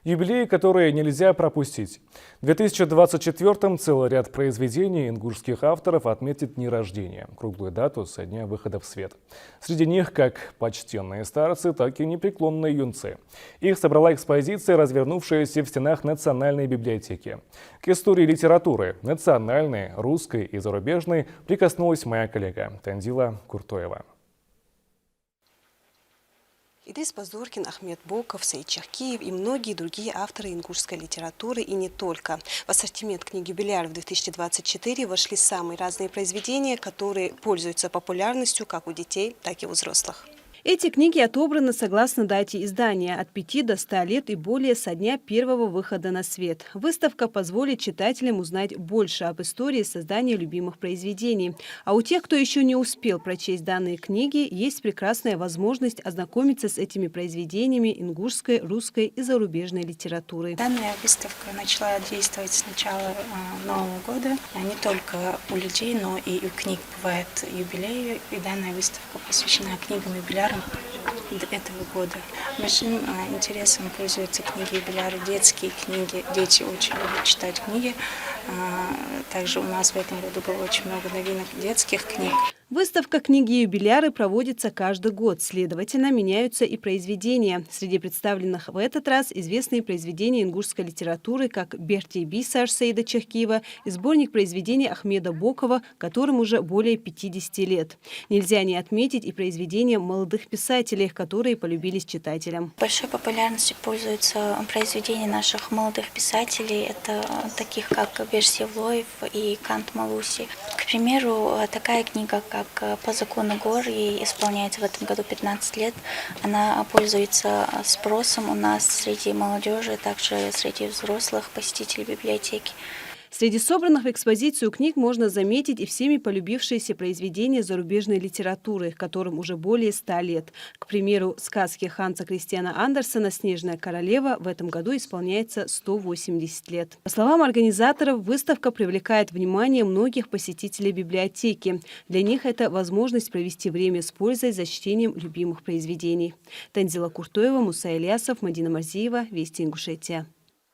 Юбилеи, которые нельзя пропустить. В 2024-м целый ряд произведений ингушских авторов отметит дни рождения, круглую дату со дня выхода в свет. Среди них как почтенные старцы, так и непреклонные юнцы. Их собрала экспозиция, развернувшаяся в стенах Национальной библиотеки. К истории литературы, национальной, русской и зарубежной, прикоснулась моя коллега Тандила Куртоева. Идрис Базоркин, Ахмед Боков, Саид Чахкиев и многие другие авторы ингушской литературы и не только. В ассортимент книги юбиляров 2024 вошли самые разные произведения, которые пользуются популярностью как у детей, так и у взрослых. Эти книги отобраны согласно дате издания от 5 до 100 лет и более со дня первого выхода на свет. Выставка позволит читателям узнать больше об истории создания любимых произведений. А у тех, кто еще не успел прочесть данные книги, есть прекрасная возможность ознакомиться с этими произведениями ингушской, русской и зарубежной литературы. Данная выставка начала действовать с начала Нового года. Не только у людей, но и у книг бывает юбилей. И данная выставка посвящена книгам юбилярам этого года. Большим интересом пользуются книги юбиляры, детские книги. Дети очень любят читать книги. Также у нас в этом году было очень много новинок детских книг. Выставка «Книги-юбиляры» проводится каждый год, следовательно, меняются и произведения. Среди представленных в этот раз известные произведения ингушской литературы, как «Берти Бисар» Саида Чахкиева и сборник произведений Ахмеда Бокова, которым уже более 50 лет. Нельзя не отметить и произведения молодых писателей, которые полюбились читателям. Большой популярностью пользуются произведения наших молодых писателей. Это таких, как Берси Влоев и Кант Малуси. К примеру, такая книга, как «По закону гор», ей исполняется в этом году 15 лет. Она пользуется спросом у нас среди молодежи, также среди взрослых посетителей библиотеки. Среди собранных в экспозицию книг можно заметить и всеми полюбившиеся произведения зарубежной литературы, которым уже более 100 лет. К примеру, сказки Ханса Кристиана Андерсена «Снежная королева» в этом году исполняется 180 лет. По словам организаторов, выставка привлекает внимание многих посетителей библиотеки. Для них это возможность провести время с пользой за чтением любимых произведений. Тандила Куртоева, Муса Ильясов, Мадина Марзиева, Вести Ингушетия.